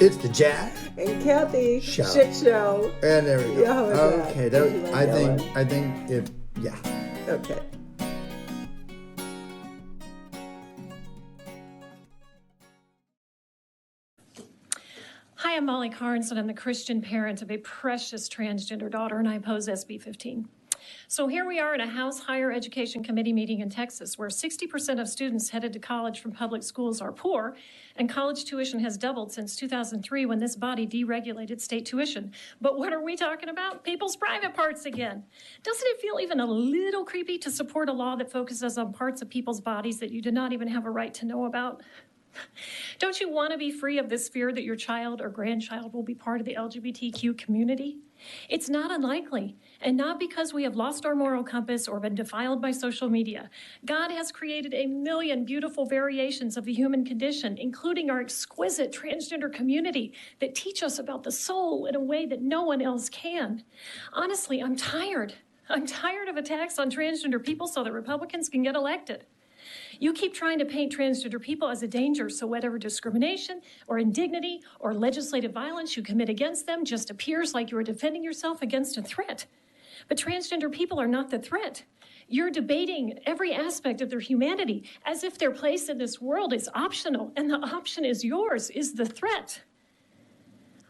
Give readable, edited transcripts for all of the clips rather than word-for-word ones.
It's the Jack and Kathy Show. Shit Show. And there we go. Yeah, how was okay, that? I think it. Yeah. Okay. Hi, I'm Molly Carnes, and I'm the Christian parent of a precious transgender daughter, and I oppose SB 15. So here we are in a House Higher Education Committee meeting in Texas, where 60% of students headed to college from public schools are poor, and college tuition has doubled since 2003 when this body deregulated state tuition. But what are we talking about? People's private parts again. Doesn't it feel even a little creepy to support a law that focuses on parts of people's bodies that you do not even have a right to know about? Don't you want to be free of this fear that your child or grandchild will be part of the LGBTQ community? It's not unlikely, and not because we have lost our moral compass or been defiled by social media. God has created a million beautiful variations of the human condition, including our exquisite transgender community, that teach us about the soul in a way that no one else can. Honestly, I'm tired. I'm tired of attacks on transgender people so that Republicans can get elected. You keep trying to paint transgender people as a danger, so whatever discrimination or indignity or legislative violence you commit against them just appears like you are defending yourself against a threat. But transgender people are not the threat. You're debating every aspect of their humanity as if their place in this world is optional, and the option is yours, is the threat.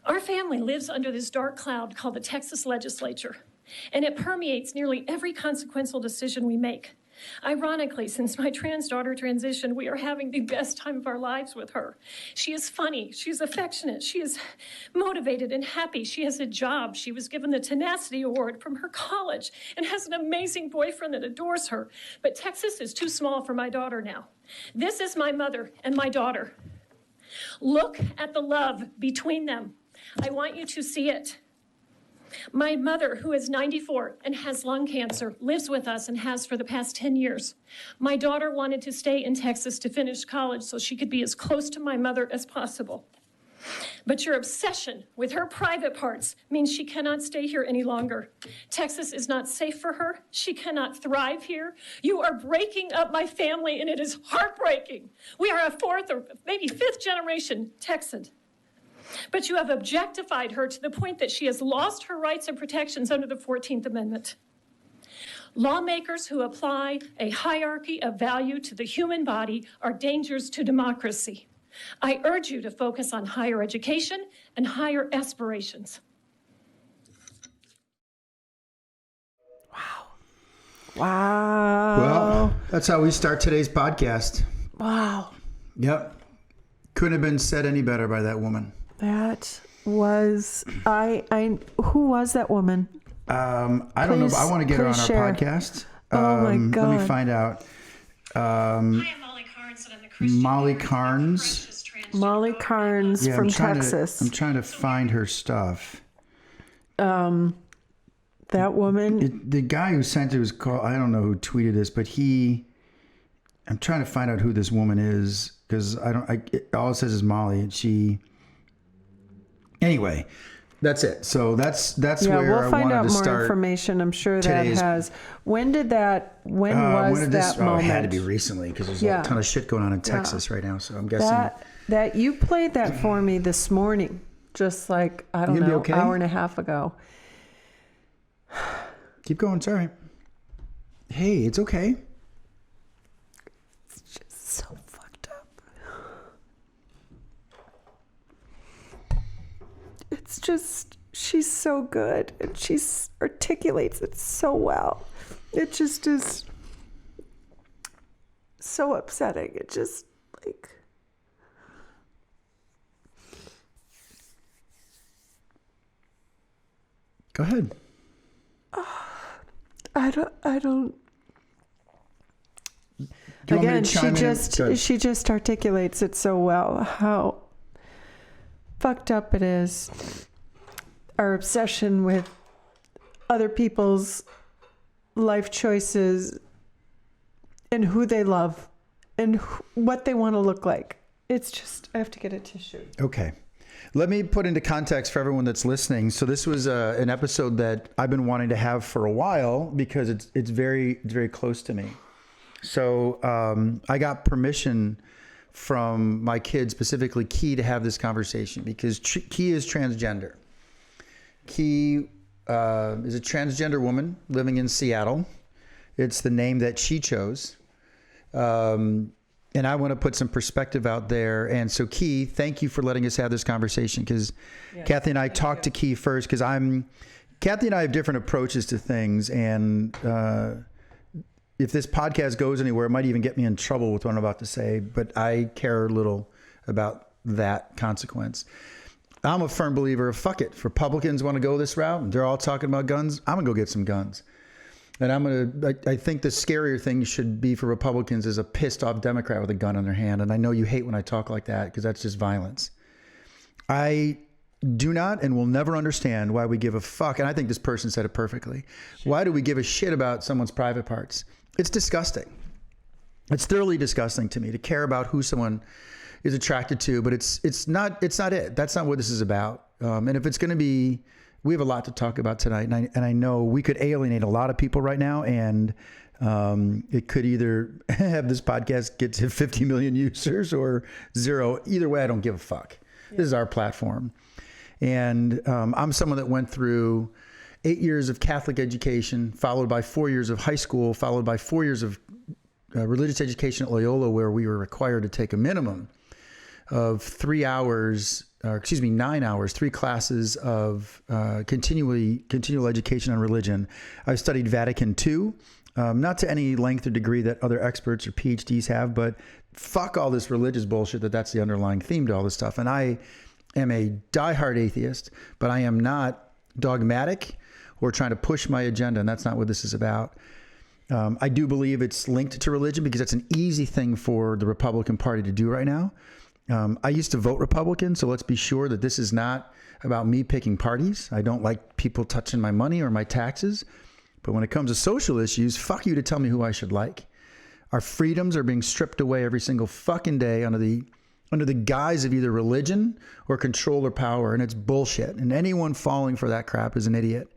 Our family lives under this dark cloud called the Texas legislature, and it permeates nearly every consequential decision we make. Ironically, since my trans daughter transitioned, we are having the best time of our lives with her. She is funny, she's affectionate, she is motivated and happy. She has a job. She was given the Tenacity Award from her college and has an amazing boyfriend that adores her. But Texas is too small for my daughter now. This is my mother and my daughter. Look at the love between them. I want you to see it. My mother, who is 94 and has lung cancer, lives with us and has for the past 10 years. My daughter wanted to stay in Texas to finish college so she could be as close to my mother as possible. But your obsession with her private parts means she cannot stay here any longer. Texas is not safe for her. She cannot thrive here. You are breaking up my family, and it is heartbreaking. We are a fourth or maybe fifth generation Texan. But you have objectified her to the point that she has lost her rights and protections under the 14th Amendment. Lawmakers who apply a hierarchy of value to the human body are dangers to democracy. I urge you to focus on higher education and higher aspirations. Wow. Well, that's how we start today's podcast. Wow. Yep. Couldn't have been said any better by that woman. That was who was that woman? I don't know. But I want to get her on our podcast. Oh my God. Let me find out. Hi, I'm Molly Carnes, and I'm the Christian Molly parent of a Carnes. precious transgender Molly daughter. Carnes from Texas. I'm trying to find her stuff. That woman. The guy who sent it was called, I don't know who tweeted this, but I'm trying to find out who this woman is because all it says is Molly, and anyway, that's it. So that's Yeah, where we'll I find wanted out to more start. information. I'm sure that has. When was that moment? It had to be recently because there's a ton of shit going on in Texas right now. So I'm guessing that you played that for me this morning, just like, I don't know, okay? hour and a half ago. Keep going. It's all right. Hey, it's okay. It's just so fucked up. It's just, she's so good and she articulates it so well. It just is so upsetting. It just like, Go ahead. I don't. Do you want me Again, to chime in? she just articulates it so well, how fucked up it is. Our obsession with other people's life choices and who they love and what they want to look like. It's just, I have to get a tissue. Okay. Let me put into context for everyone that's listening. So this was an episode that I've been wanting to have for a while because it's very close to me. So I got permission from my kid, specifically Key, to have this conversation because Key is transgender. Key is a transgender woman living in Seattle. It's the name that she chose. And I want to put some perspective out there. And so Key, thank you for letting us have this conversation because Kathy and I talked to Key first because Kathy and I have different approaches to things. And if this podcast goes anywhere, it might even get me in trouble with what I'm about to say, but I care little about that consequence. I'm a firm believer of fuck it. If Republicans want to go this route and they're all talking about guns, I'm gonna go get some guns. And I think the scarier thing should be for Republicans is a pissed off Democrat with a gun in their hand. And I know you hate when I talk like that because that's just violence. I do not and will never understand why we give a fuck. And I think this person said it perfectly. Why do we give a shit about someone's private parts? It's disgusting. It's thoroughly disgusting to me to care about who someone is attracted to, but it's not it. That's not what this is about. And if it's going to be, we have a lot to talk about tonight. And I know we could alienate a lot of people right now. And it could either have this podcast get to 50 million users or 0. Either way, I don't give a fuck. Yeah. This is our platform. And I'm someone that went through 8 years of Catholic education, followed by 4 years of high school, followed by 4 years of religious education at Loyola, where we were required to take a minimum of 9 hours, 3 classes of continual education on religion. I've studied Vatican II, not to any length or degree that other experts or PhDs have, but fuck all this religious bullshit that's the underlying theme to all this stuff. And I am a diehard atheist, but I am not dogmatic or trying to push my agenda, and that's not what this is about. I do believe it's linked to religion because that's an easy thing for the Republican Party to do right now. I used to vote Republican, so let's be sure that this is not about me picking parties. I don't like people touching my money or my taxes. But when it comes to social issues, fuck you to tell me who I should like. Our freedoms are being stripped away every single fucking day under the guise of either religion or control or power, and it's bullshit. And anyone falling for that crap is an idiot.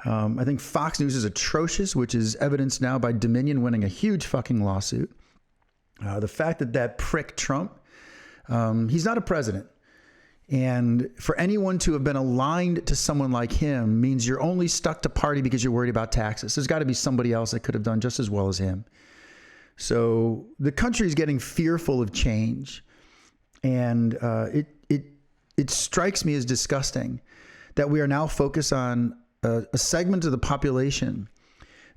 I think Fox News is atrocious, which is evidenced now by Dominion winning a huge fucking lawsuit. The fact that prick Trump, he's not a president. And for anyone to have been aligned to someone like him means you're only stuck to party because you're worried about taxes. There's got to be somebody else that could have done just as well as him. So the country is getting fearful of change. And it strikes me as disgusting that we are now focused on a segment of the population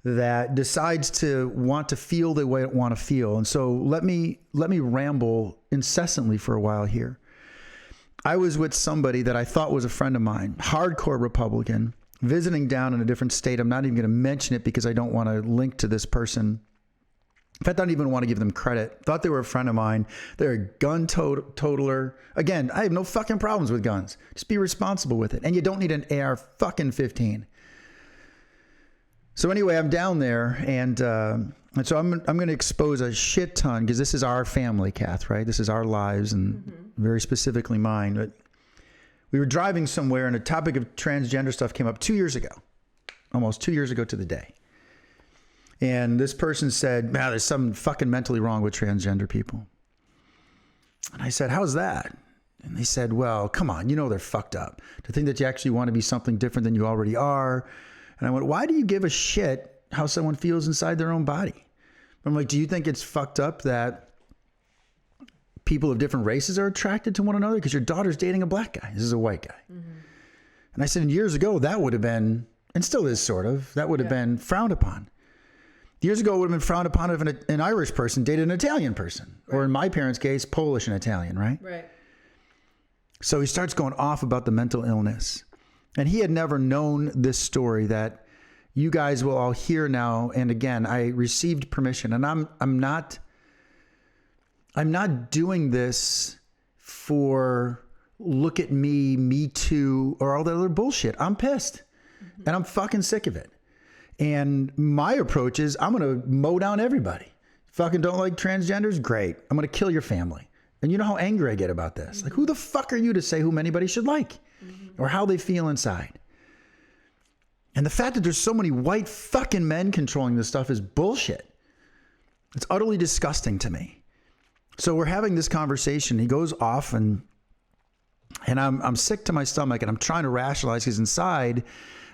that decides to want to feel the way it want to feel. And so let me ramble incessantly for a while here. I was with somebody that I thought was a friend of mine, hardcore Republican, visiting down in a different state. I'm not even going to mention it because I don't want to link to this person. In fact, I don't even want to give them credit. Thought they were a friend of mine. They're a gun totaler. Again, I have no fucking problems with guns. Just be responsible with it. And you don't need an AR-15. So anyway, I'm down there, and so I'm going to expose a shit ton because this is our family, Kath, right? This is our lives, and very specifically mine. But we were driving somewhere, and a topic of transgender stuff came up 2 years ago, almost 2 years ago to the day. And this person said, "Man, there's something fucking mentally wrong with transgender people." And I said, "How's that?" And they said, "Well, come on, you know they're fucked up. To think that you actually want to be something different than you already are." And I went, "Why do you give a shit how someone feels inside their own body?" I'm like, "Do you think it's fucked up that people of different races are attracted to one another? Because your daughter's dating a black guy. This is a white guy." And I said, years ago, that would have been, and still is sort of, that would have been frowned upon. Years ago, it would have been frowned upon if an Irish person dated an Italian person, or in my parents' case, Polish and Italian, right? Right. So he starts going off about the mental illness. And he had never known this story that you guys will all hear now. And again, I received permission, and I'm not doing this for look at me, me too, or all that other bullshit. I'm pissed, and I'm fucking sick of it. And my approach is I'm going to mow down everybody. Fucking don't like transgenders? Great. I'm going to kill your family. And you know how angry I get about this. Like, who the fuck are you to say whom anybody should like or how they feel inside? And the fact that there's so many white fucking men controlling this stuff is bullshit. It's utterly disgusting to me. So we're having this conversation. He goes off and I'm sick to my stomach, and I'm trying to rationalize, because inside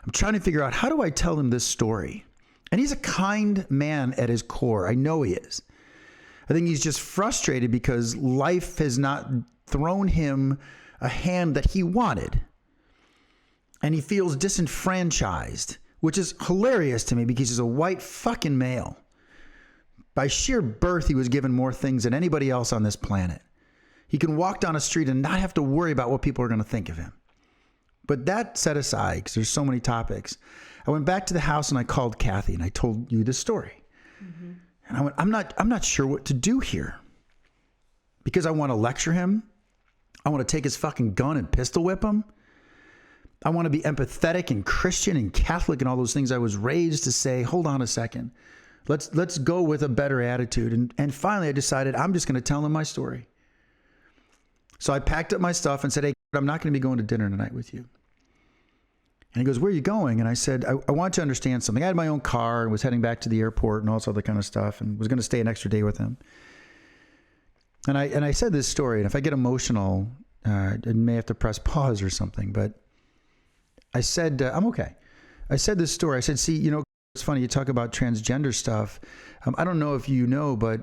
I'm trying to figure out, how do I tell him this story? And he's a kind man at his core. I know he is. I think he's just frustrated because life has not thrown him a hand that he wanted. And he feels disenfranchised, which is hilarious to me because he's a white fucking male. By sheer birth, he was given more things than anybody else on this planet. He can walk down a street and not have to worry about what people are going to think of him. But that set aside, because there's so many topics, I went back to the house and I called Kathy and I told you this story. Mm-hmm. And I went, I'm not sure what to do here, because I want to lecture him. I want to take his fucking gun and pistol whip him. I want to be empathetic and Christian and Catholic and all those things I was raised to say. Hold on a second. Let's go with a better attitude. And finally I decided I'm just going to tell him my story. So I packed up my stuff and said, hey, I'm not going to be going to dinner tonight with you. And he goes, where are you going? And I said, I want to understand something. I had my own car and was heading back to the airport and all this other kind of stuff, and was going to stay an extra day with him. And I said this story, and if I get emotional, I may have to press pause or something, but I said, I'm okay. I said this story. I said, see, you know, it's funny, you talk about transgender stuff. I don't know if you know, but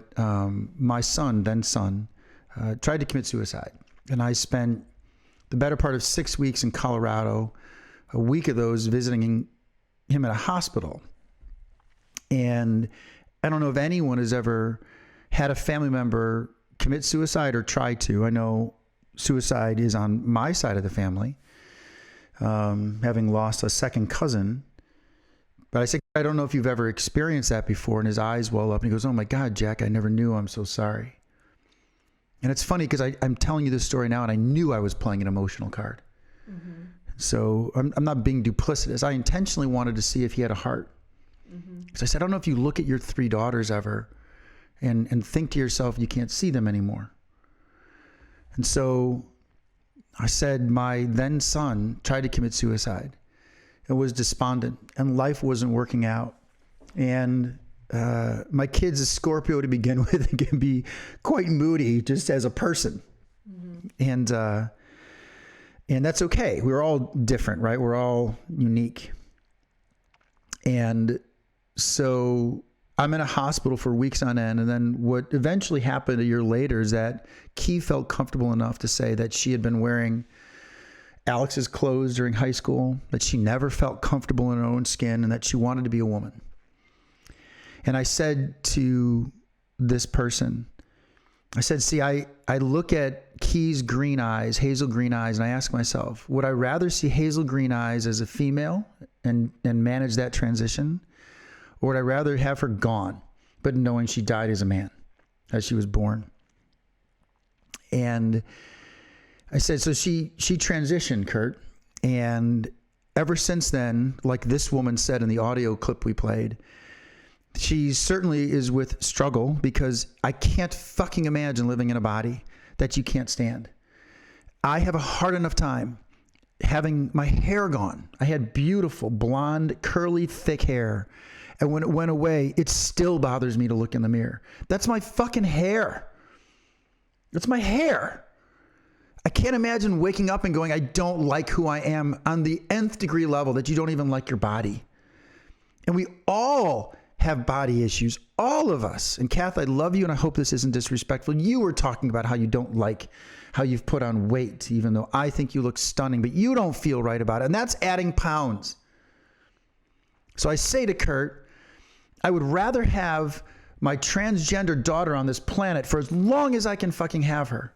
my son, then son, tried to commit suicide. And I spent the better part of 6 weeks in Colorado, a week of those visiting him at a hospital. And I don't know if anyone has ever had a family member commit suicide or try to. I know suicide is on my side of the family, having lost a second cousin. But I said, I don't know if you've ever experienced that before. And his eyes well up and he goes, oh my God, Jack, I never knew. I'm so sorry. And it's funny because I'm telling you this story now and I knew I was playing an emotional card. Mm-hmm. So I'm not being duplicitous. I intentionally wanted to see if he had a heart. Because I said, I don't know if you look at your 3 daughters ever and think to yourself, you can't see them anymore. And so I said, my then son tried to commit suicide and was despondent and life wasn't working out. And my kid's a Scorpio to begin with and can be quite moody just as a person. Mm-hmm. And that's okay. We're all different, right? We're all unique. And so I'm in a hospital for weeks on end. And then what eventually happened a year later is that Key felt comfortable enough to say that she had been wearing Alex's clothes during high school, that she never felt comfortable in her own skin, and that she wanted to be a woman. And I said to this person, I said, see, I look at Key's green eyes, hazel green eyes, and I ask myself, would I rather see hazel green eyes as a female and manage that transition? Or would I rather have her gone, but knowing she died as a man, as she was born? And I said, so she transitioned, Kurt. And ever since then, like this woman said in the audio clip we played, she certainly is with struggle, because I can't fucking imagine living in a body that you can't stand. I have a hard enough time having my hair gone. I had beautiful, blonde, curly, thick hair. And when it went away, it still bothers me to look in the mirror. That's my fucking hair. That's my hair. I can't imagine waking up and going, I don't like who I am, on the nth degree level that you don't even like your body. And we all have body issues, all of us. And Kath, I love you, and I hope this isn't disrespectful. You were talking about how you don't like how you've put on weight, even though I think you look stunning, but you don't feel right about it. And that's adding pounds. So I say to Kurt, I would rather have my transgender daughter on this planet for as long as I can fucking have her,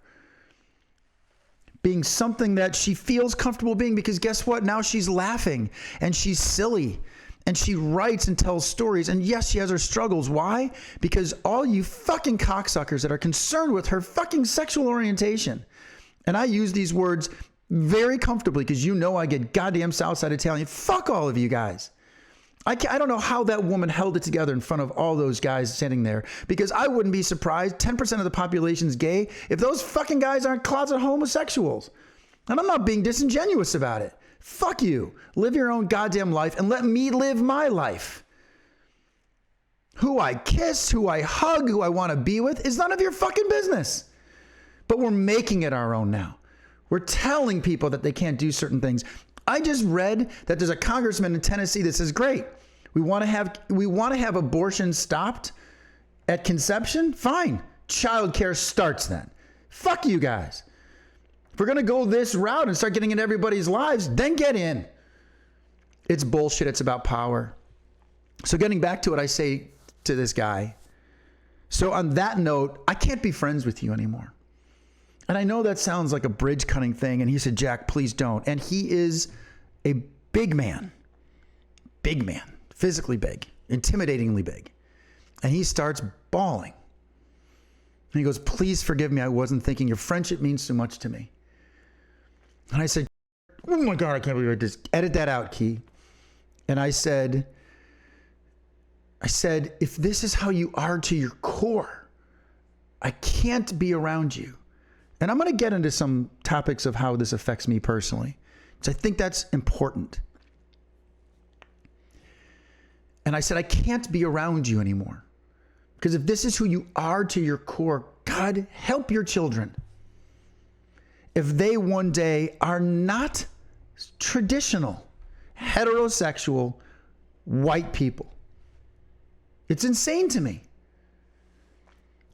being something that she feels comfortable being, because guess what? Now she's laughing and she's silly. And she writes and tells stories. And yes, she has her struggles. Why? Because all you fucking cocksuckers that are concerned with her fucking sexual orientation, and I use these words very comfortably because you know I get goddamn Southside Italian. Fuck all of you guys. I don't know how that woman held it together in front of all those guys sitting there, because I wouldn't be surprised 10% of the population's gay if those fucking guys aren't closet homosexuals. And I'm not being disingenuous about it. Fuck you. Live your own goddamn life and let me live my life. who I kiss, who I hug, who I want to be with is none of your fucking business. But we're making it our own now. We're telling people that they can't do certain things. I just read that there's a congressman in Tennessee that says, great, we want to have abortion stopped at conception. Fine. Child care starts then. Fuck you guys. If we're going to go this route and start getting into everybody's lives, then get in. It's bullshit. It's about power. So getting back to what I say to this guy. So on that note, I can't be friends with you anymore. And I know that sounds like a bridge cutting thing. And he said, Jack, please don't. And he is a big man, physically big, intimidatingly big. And he starts bawling. And he goes, please forgive me. I wasn't thinking. Your friendship means so much to me. And I said, oh my God, I can't believe I just edit that out, Key. And I said, if this is how you are to your core, I can't be around you. And I'm going to get into some topics of how this affects me personally, because I think that's important. And I said, I can't be around you anymore. Because if this is who you are to your core, God, help your children. If they one day are not traditional, heterosexual, white people. It's insane to me.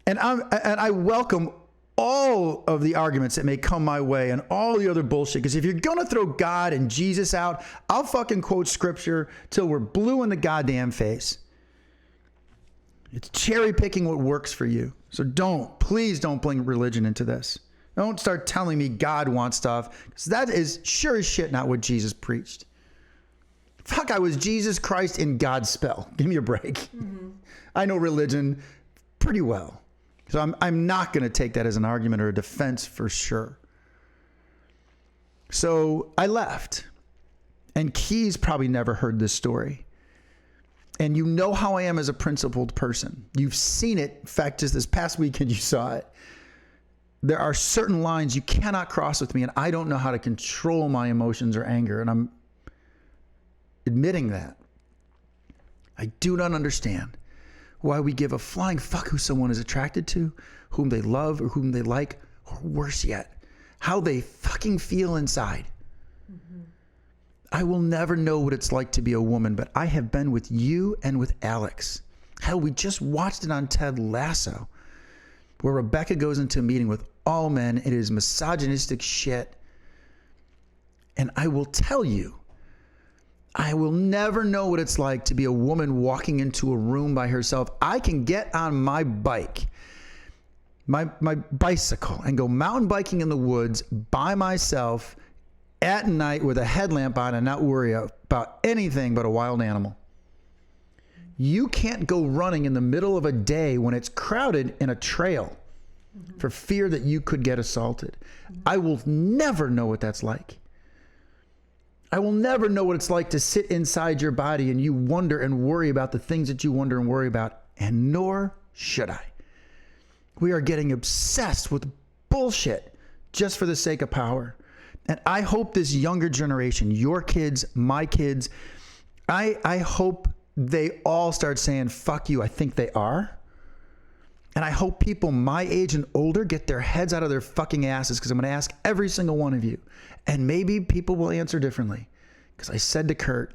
And I welcome all of the arguments that may come my way and all the other bullshit. Because if you're going to throw God and Jesus out, I'll fucking quote scripture till we're blue in the goddamn face. It's cherry picking what works for you. So please don't bring religion into this. Don't start telling me God wants stuff, because that is sure as shit not what Jesus preached. Fuck, I was Jesus Christ in God's spell. Give me a break. Mm-hmm. I know religion pretty well. So I'm not going to take that as an argument or a defense for sure. So I left. And Key's probably never heard this story. And you know how I am as a principled person. You've seen it. In fact, just this past weekend, you saw it. There are certain lines you cannot cross with me, and I don't know how to control my emotions or anger. And I'm admitting that. I do not understand why we give a flying fuck who someone is attracted to, whom they love or whom they like, or worse yet, how they fucking feel inside. Mm-hmm. I will never know what it's like to be a woman, but I have been with you and with Alex. Hell, we just watched it on Ted Lasso, where Rebecca goes into a meeting with all men. It is misogynistic shit. And I will tell you, I will never know what it's like to be a woman walking into a room by herself. I can get on my bike, my bicycle, and go mountain biking in the woods by myself at night with a headlamp on and not worry about anything but a wild animal. You can't go running in the middle of a day when it's crowded in a trail for fear that you could get assaulted. I will never know what that's like. I will never know what it's like to sit inside your body and you wonder and worry about the things that you wonder and worry about, and nor should I. We are getting obsessed with bullshit just for the sake of power. And I hope this younger generation, your kids, my kids, I hope they all start saying, fuck you, I think they are. And I hope people my age and older get their heads out of their fucking asses, because I'm going to ask every single one of you. And maybe people will answer differently. Because I said to Kurt,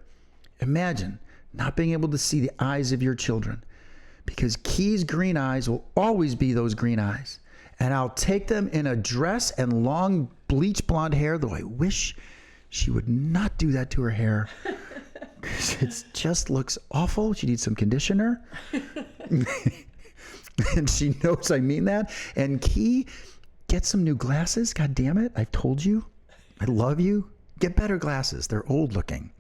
imagine not being able to see the eyes of your children. Because Key's green eyes will always be those green eyes. And I'll take them in a dress and long bleach blonde hair, though I wish she would not do that to her hair. It just looks awful. She needs some conditioner. And she knows I mean that. And Key, get some new glasses. God damn it. I've told you. I love you. Get better glasses. They're old looking.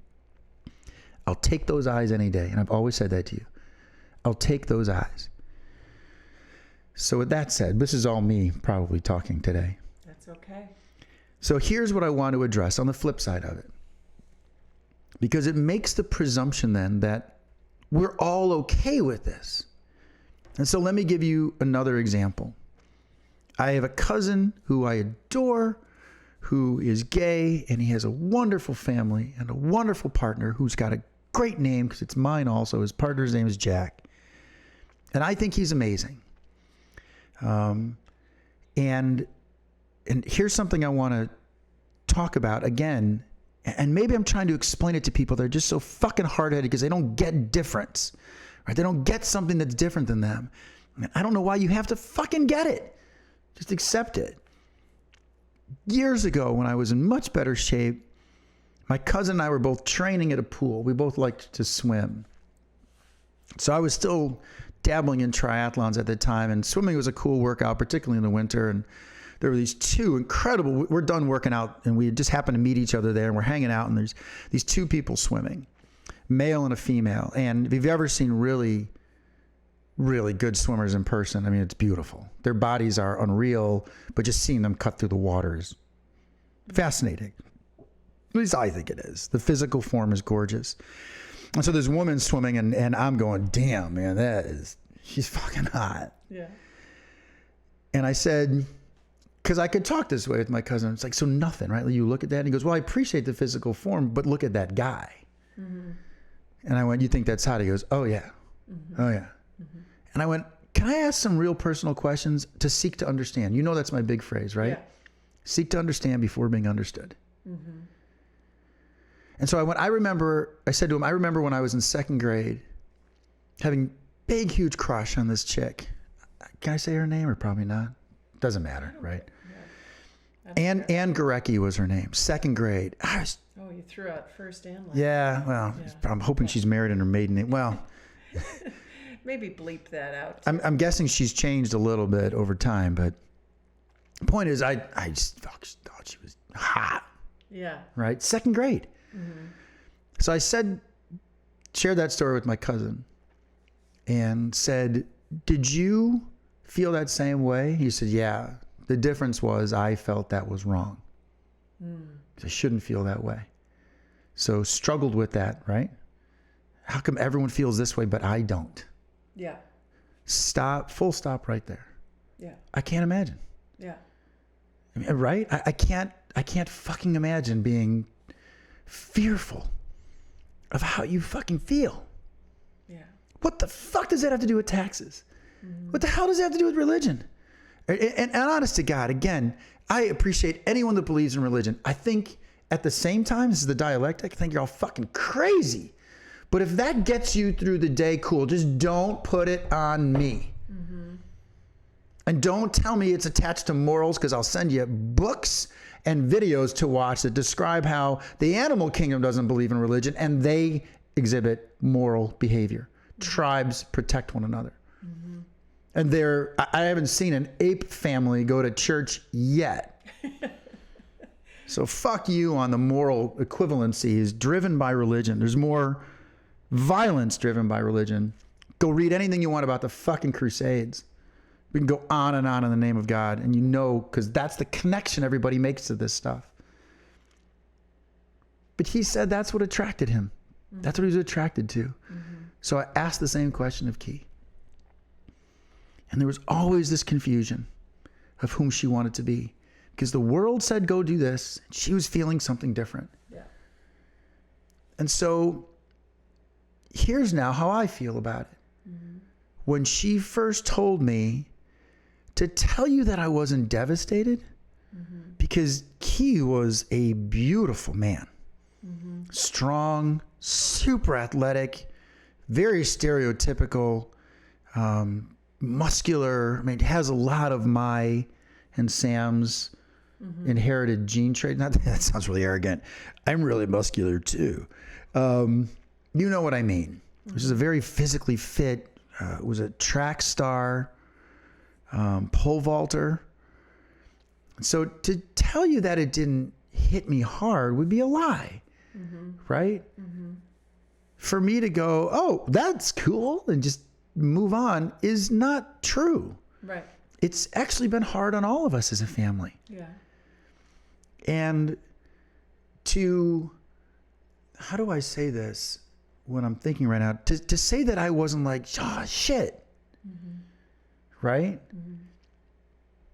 I'll take those eyes any day. And I've always said that to you. I'll take those eyes. So with that said, this is all me probably talking today. That's okay. So here's what I want to address on the flip side of it. Because it makes the presumption then that we're all okay with this. And so let me give you another example. I have a cousin who I adore, who is gay, and he has a wonderful family and a wonderful partner who's got a great name, because it's mine also. His partner's name is Jack. And I think he's amazing. And here's something I want to talk about again. And maybe I'm trying to explain it to people that are just so fucking hard-headed because they don't get difference, right? They don't get something that's different than them. I don't know why you have to fucking get it. Just accept it. Years ago, when I was in much better shape, my cousin and I were both training at a pool. We both liked to swim. So I was still dabbling in triathlons at the time, and swimming was a cool workout, particularly in the winter. And there were these two incredible, we're done working out, and we just happened to meet each other there, and we're hanging out, and there's these two people swimming, male and a female. And if you've ever seen really, really good swimmers in person, I mean, it's beautiful. Their bodies are unreal, but just seeing them cut through the water is fascinating. At least I think it is. The physical form is gorgeous. And so there's a woman swimming, and I'm going, damn, man, she's fucking hot. Yeah. And I said, because I could talk this way with my cousin. It's like, so nothing, right? You look at that, and he goes, well, I appreciate the physical form, but look at that guy. Mm-hmm. And I went, you think that's hot? He goes, oh, yeah. Mm-hmm. Oh, yeah. Mm-hmm. And I went, can I ask some real personal questions to seek to understand? You know that's my big phrase, right? Yeah. Seek to understand before being understood. Mm-hmm. And so I said to him, I remember when I was in second grade having big, huge crush on this chick. Can I say her name or probably not? Doesn't matter, right? Yeah. Ann Garecki was her name. Second grade. Oh, you threw out first and last. Yeah, well, yeah. I'm hoping she's married in her maiden name. Well, maybe bleep that out. I'm guessing she's changed a little bit over time, but the point is I just thought she was hot. Yeah. Right? Second grade. Mm-hmm. So I shared that story with my cousin and said, did you feel that same way? He said, yeah. The difference was I felt that was wrong. I shouldn't feel that way. So struggled with that, right? How come everyone feels this way, but I don't? Yeah. Full stop right there. Yeah. I can't imagine. Yeah. I mean, right? I can't fucking imagine being fearful of how you fucking feel. Yeah. What the fuck does that have to do with taxes? Mm-hmm. What the hell does that have to do with religion? And honest to God, again, I appreciate anyone that believes in religion. I think at the same time, this is the dialectic, I think you're all fucking crazy. But if that gets you through the day, cool. Just don't put it on me. Mm-hmm. And don't tell me it's attached to morals, because I'll send you books and videos to watch that describe how the animal kingdom doesn't believe in religion and they exhibit moral behavior. Mm-hmm. Tribes protect one another. Mm-hmm. And I haven't seen an ape family go to church yet. So fuck you on the moral equivalency is driven by religion. There's more violence driven by religion. Go read anything you want about the fucking Crusades. We can go on in the name of God, and you know, because that's the connection everybody makes to this stuff. But he said that's what attracted him. Mm-hmm. That's what he was attracted to. Mm-hmm. So I asked the same question of Key. And there was always this confusion of whom she wanted to be. Because the world said, go do this. And she was feeling something different. Yeah. And so here's now how I feel about it. Mm-hmm. When she first told me to tell you that I wasn't devastated, mm-hmm. because Key was a beautiful man. Mm-hmm. Strong, super athletic, very stereotypical, muscular. I mean, has a lot of my and Sam's mm-hmm. inherited gene trait. Not that sounds really arrogant. I'm really muscular too. You know what I mean. Mm-hmm. This is a very physically fit, was a track star, pole vaulter. So to tell you that it didn't hit me hard would be a lie, mm-hmm. right? Mm-hmm. For me to go, oh, that's cool, and just move on is not true. Right. It's actually been hard on all of us as a family. Yeah. And how do I say this when I'm thinking right now? To say that I wasn't like, oh, shit. Mm-hmm. Right? Mm-hmm.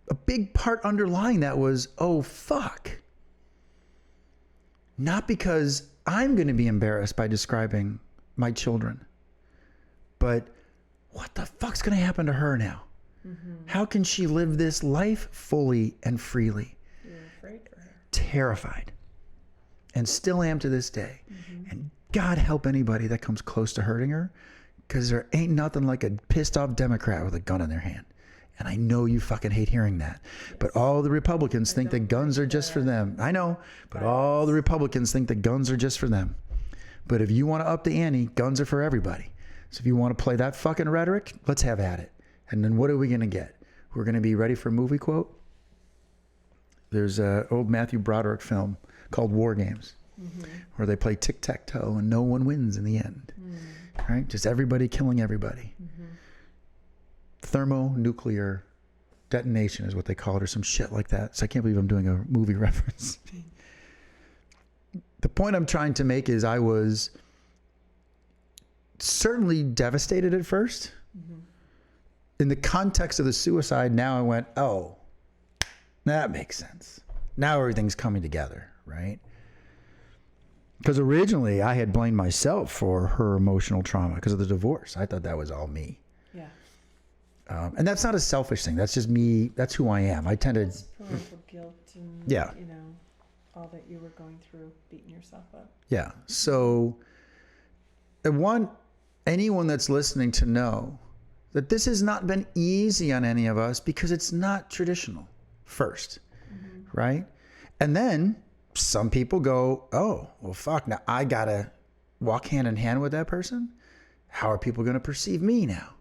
A big part underlying that was, oh, fuck. Not because I'm going to be embarrassed by describing my children, but what the fuck's going to happen to her now? How can she live this life fully and freely? You're afraid for her. Terrified. And still am to this day. And God help anybody that comes close to hurting her, because there ain't nothing like a pissed off Democrat with a gun in their hand. And I know you fucking hate hearing that. But all the Republicans think that guns are just for them. I know, but all the Republicans think that guns are just for them. But if you want to up the ante, guns are for everybody. So if you want to play that fucking rhetoric, let's have at it. And then what are we going to get? We're going to be ready for a movie quote. There's an old Matthew Broderick film called War Games, where they play tic-tac-toe and no one wins in the end. Right? Just everybody killing everybody. Thermonuclear detonation is what they call it, or some shit like that. So I can't believe I'm doing a movie reference. The point I'm trying to make is I was certainly devastated at first. In the context of the suicide, now I went, oh, that makes sense. Now everything's coming together, right? Because originally I had blamed myself for her emotional trauma because of the divorce. I thought that was all me. Yeah. And that's not a selfish thing. That's just me. That's who I am. I tend to. It's parental guilt and, Yeah. you know, all that you were going through, beating yourself up. Yeah. So I want anyone that's listening to know that this has not been easy on any of us, because it's not traditional first, right? And then some people go, oh, well, fuck, now I got to walk hand in hand with that person. How are people going to perceive me now?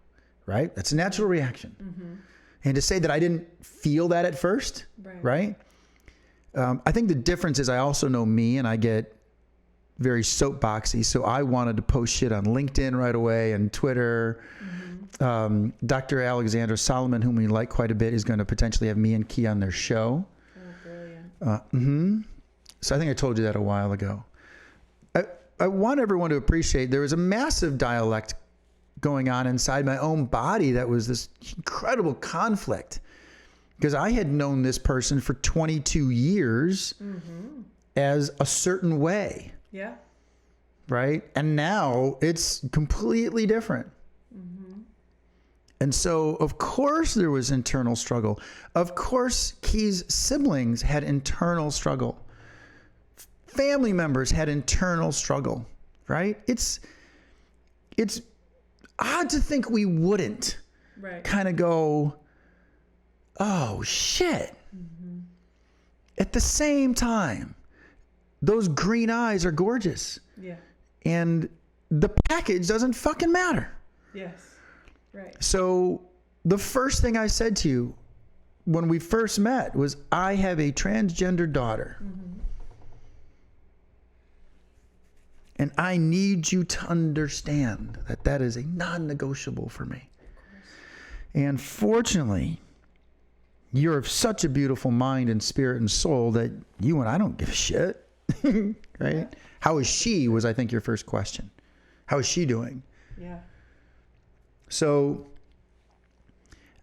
Right? That's a natural reaction. And to say that I didn't feel that at first, right? I think the difference is I also know me, and I get very soapboxy. So I wanted to post shit on LinkedIn right away and Twitter. Dr. Alexandra Solomon, whom we like quite a bit, is going to potentially have me and Key on their show. Oh, brilliant. So I think I told you that a while ago. I want everyone to appreciate there was a massive dialect going on inside my own body that was this incredible conflict, because I had known this person for 22 years as a certain way. Yeah. Right? And now it's completely different. And so, of course, there was internal struggle. Of course, Key's siblings had internal struggle. Family members had internal struggle, right? It's odd to think we wouldn't kind of go, oh, shit. At the same time, those green eyes are gorgeous. Yeah. And the package doesn't fucking matter. Yes. Right. So the first thing I said to you when we first met was, I have a transgender daughter. And I need you to understand that that is a non-negotiable for me. And fortunately, you're of such a beautiful mind and spirit and soul that you and I don't give a shit. Right? Yeah. How is she, was I think your first question. How is she doing? Yeah. So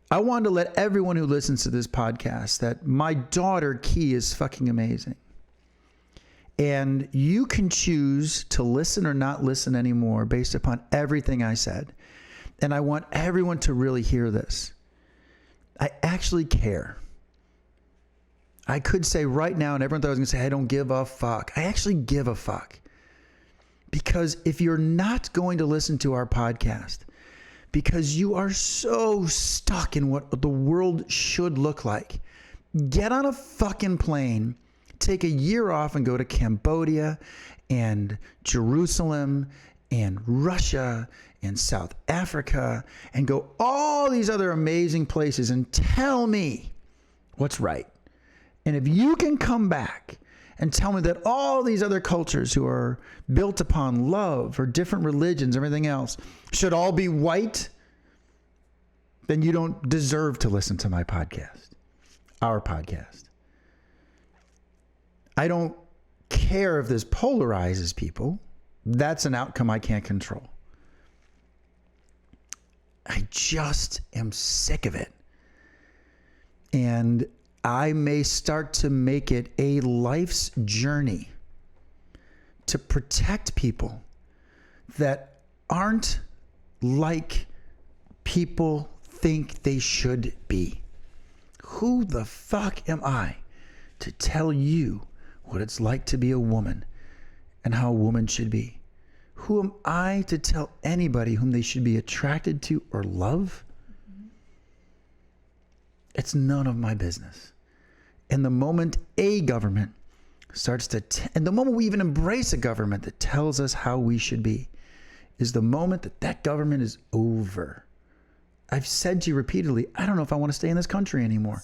I wanted to let everyone who listens to this podcast that my daughter Key is fucking amazing. And you can choose to listen or not listen anymore based upon everything I said. And I want everyone to really hear this. I actually care. I could say right now, and everyone thought I was going to say, I don't give a fuck. I actually give a fuck. Because if you're not going to listen to our podcast, because you are so stuck in what the world should look like, get on a fucking plane, take a year off and go to Cambodia and Jerusalem and Russia and South Africa and go all these other amazing places and tell me what's right. And if you can come back and tell me that all these other cultures who are built upon love or different religions, everything else, should all be white, then you don't deserve to listen to my podcast, our podcast. I don't care if this polarizes people. That's an outcome I can't control. I just am sick of it. And I may start to make it a life's journey to protect people that aren't like people think they should be. Who the fuck am I to tell you what it's like to be a woman and how a woman should be? Who am I to tell anybody whom they should be attracted to or love? It's none of my business. And the moment a government starts to, and the moment we even embrace a government that tells us how we should be, is the moment that that government is over. I've said to you repeatedly, I don't know if I want to stay in this country anymore.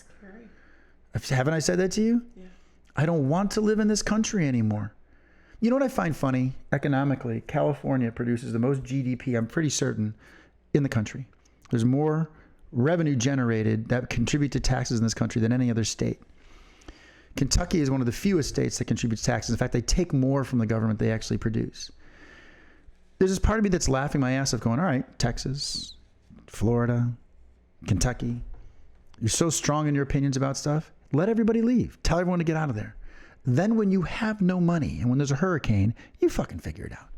Haven't I said that to you? Yeah. I don't want to live in this country anymore. You know what I find funny? Economically, California produces the most GDP, I'm pretty certain, in the country. There's more revenue generated that contribute to taxes in this country than any other state. Kentucky is one of the fewest states that contributes taxes. In fact, they take more from the government they actually produce. There's this part of me that's laughing my ass off going, all right, Texas, Florida, Kentucky, you're so strong in your opinions about stuff. Let everybody leave. Tell everyone to get out of there. Then when you have no money and when there's a hurricane, you fucking figure it out.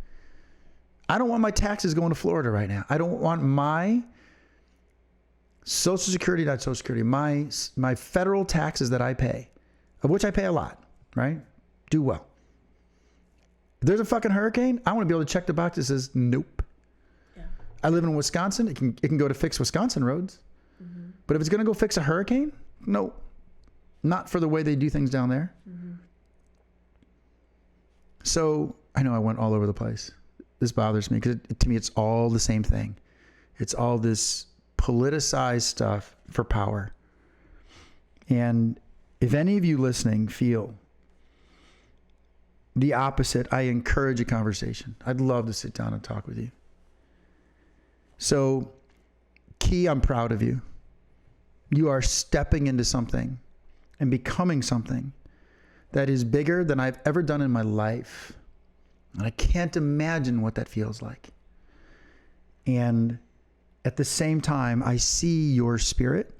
I don't want my taxes going to Florida right now. I don't want my Social Security, not Social Security, my federal taxes that I pay, of which I pay a lot, right? Do well. If there's a fucking hurricane, I want to be able to check the box that says nope. Yeah. I live in Wisconsin. It can go to fix Wisconsin roads. Mm-hmm. But if it's going to go fix a hurricane, no. Not for the way they do things down there. Mm-hmm. So I know I went all over the place. This bothers me because to me, it's all the same thing. It's all this politicized stuff for power. And if any of you listening feel the opposite, I encourage a conversation. I'd love to sit down and talk with you. So, Key, I'm proud of you. You are stepping into something and becoming something that is bigger than I've ever done in my life. And I can't imagine what that feels like. And at the same time, I see your spirit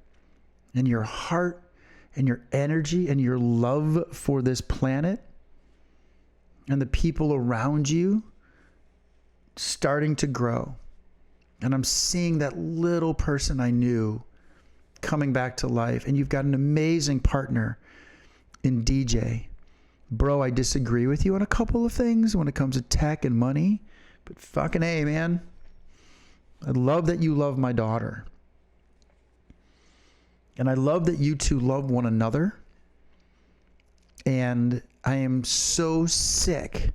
and your heart and your energy and your love for this planet and the people around you starting to grow. And I'm seeing that little person I knew coming back to life. And you've got an amazing partner in DJ. Bro, I disagree with you on a couple of things when it comes to tech and money, but fucking A, man. I love that you love my daughter. And I love that you two love one another. And I am so sick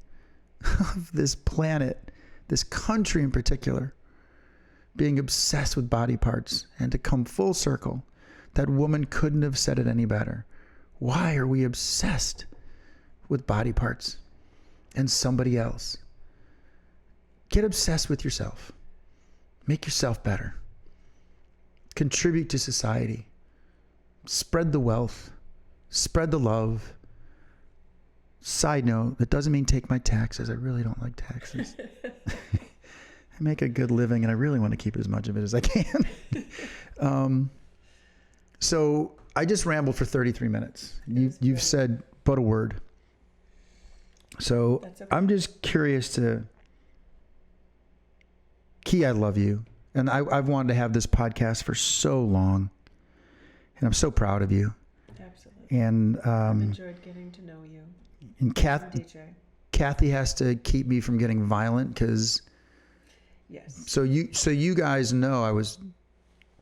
of this planet, this country in particular, being obsessed with body parts. And to come full circle, that woman couldn't have said it any better. Why are we obsessed with body parts and somebody else? Get obsessed with yourself. Make yourself better. Contribute to society. Spread the wealth. Spread the love. Side note, that doesn't mean take my taxes. I really don't like taxes. I make a good living and I really want to keep as much of it as I can. So I just rambled for 33 minutes. You've said but a word. So okay. I'm just curious to... Key, I love you. And I've wanted to have this podcast for so long. And I'm so proud of you. Absolutely. And I've enjoyed getting to know you. And Kathy has to keep me from getting violent because... Yes. So you guys know I was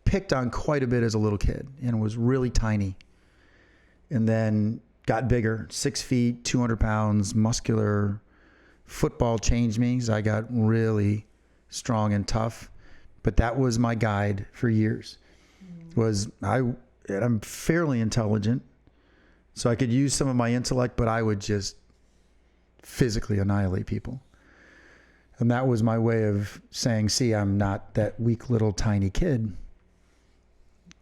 picked on quite a bit as a little kid and was really tiny. And then got bigger, 6 feet, 200 pounds, muscular. Football changed me because I got really strong and tough. But that was my guide for years. I'm fairly intelligent, so I could use some of my intellect, but I would just physically annihilate people. And that was my way of saying, see, I'm not that weak little tiny kid.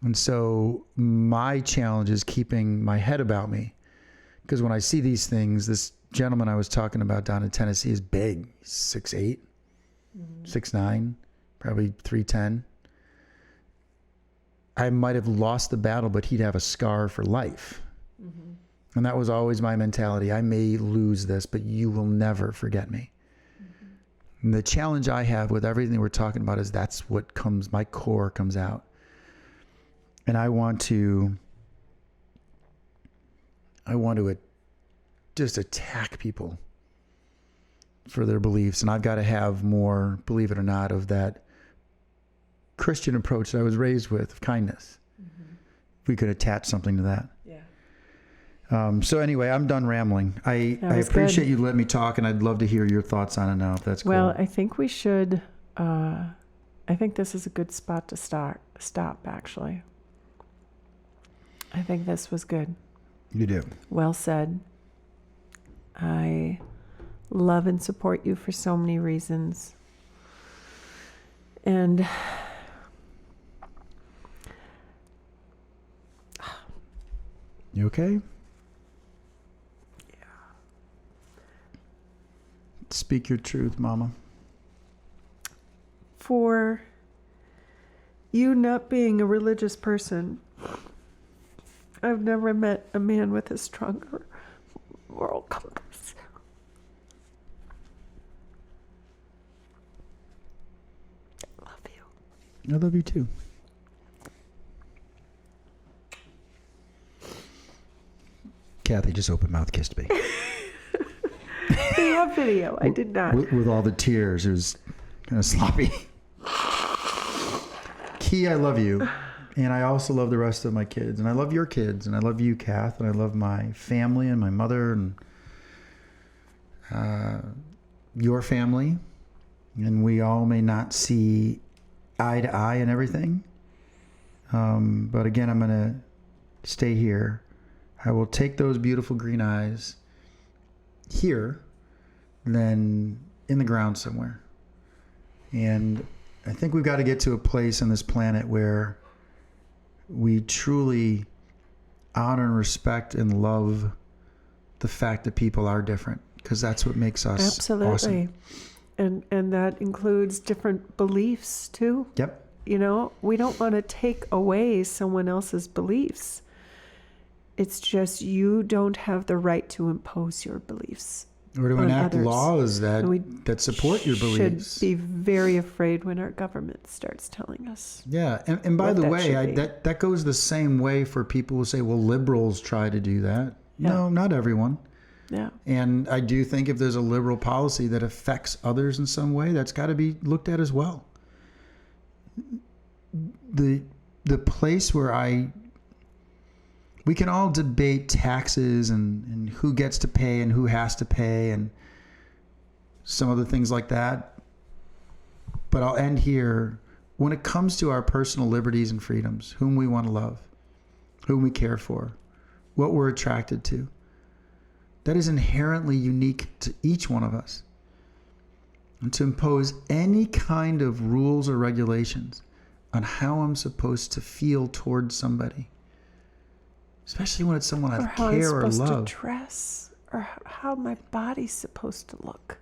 And so my challenge is keeping my head about me. Because when I see these things, this gentleman I was talking about down in Tennessee is big. He's 6'8", 6'9", probably 310. I might have lost the battle, but he'd have a scar for life. Mm-hmm. And that was always my mentality. I may lose this, but you will never forget me. Mm-hmm. And the challenge I have with everything we're talking about is that's what comes, my core comes out. And I want to just attack people for their beliefs. And I've got to have more, believe it or not, of that Christian approach that I was raised with, of kindness. Mm-hmm. We could attach something to that. Yeah. So anyway, I'm done rambling. I appreciate you letting me talk, and I'd love to hear your thoughts on it now, if that's cool. Well, I think we should, I think this is a good spot to stop, actually. I think this was good. You do. Well said. I love and support you for so many reasons. And you okay? Yeah. Speak your truth, Mama. For you not being a religious person, I've never met a man with a stronger moral compass. I love you. I love you too. Kathy just open mouth kissed me. They have video. I did not. With all the tears. It was kind of sloppy. Key, I love you. And I also love the rest of my kids. And I love your kids. And I love you, Kath. And I love my family and my mother and your family. And we all may not see eye to eye and everything. But again, I'm going to stay here. I will take those beautiful green eyes here, then in the ground somewhere. And I think we've got to get to a place on this planet where we truly honor and respect and love the fact that people are different, because that's what makes us absolutely awesome. And that includes different beliefs too. Yep. You know, we don't want to take away someone else's beliefs. It's just you don't have the right to impose your beliefs. Or to enact others. laws that support your beliefs. Should be very afraid when our government starts telling us. Yeah, and by the way, that goes the same way for people who say, well, liberals try to do that. Yeah. No, not everyone. Yeah. And I do think if there's a liberal policy that affects others in some way, that's got to be looked at as well. The place where we can all debate taxes and who gets to pay and who has to pay and some other things like that. But I'll end here. When it comes to our personal liberties and freedoms, whom we want to love, whom we care for, what we're attracted to, that is inherently unique to each one of us. And to impose any kind of rules or regulations on how I'm supposed to feel towards somebody, especially when it's someone I care or love. Or how I'm supposed to dress, or how my body's supposed to look.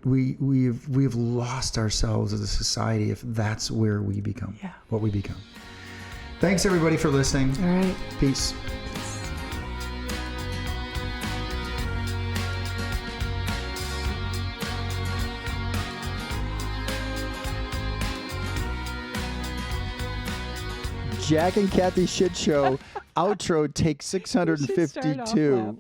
We've lost ourselves as a society if that's where we become, what we become. Thanks everybody for listening. All right. Peace. Jack and Kathy Shit Show outro take 652.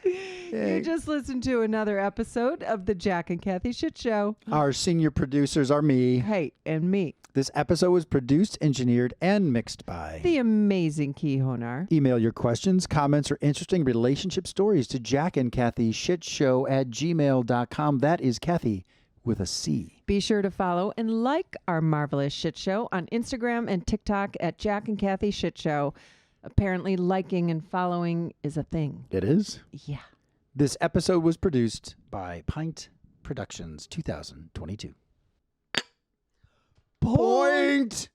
You just listened to another episode of the Jack and Kathy Shit Show. Our senior producers are me. Hey, and me. This episode was produced, engineered, and mixed by the amazing Key Honar. Email your questions, comments, or interesting relationship stories to jackandkathyshitshow@gmail.com. That is Kathy with a C. Be sure to follow and like our marvelous shit show on Instagram and TikTok at Jack and Kathy Shit Show. Apparently liking and following is a thing. It is? Yeah. This episode was produced by Pint Productions 2022. Point!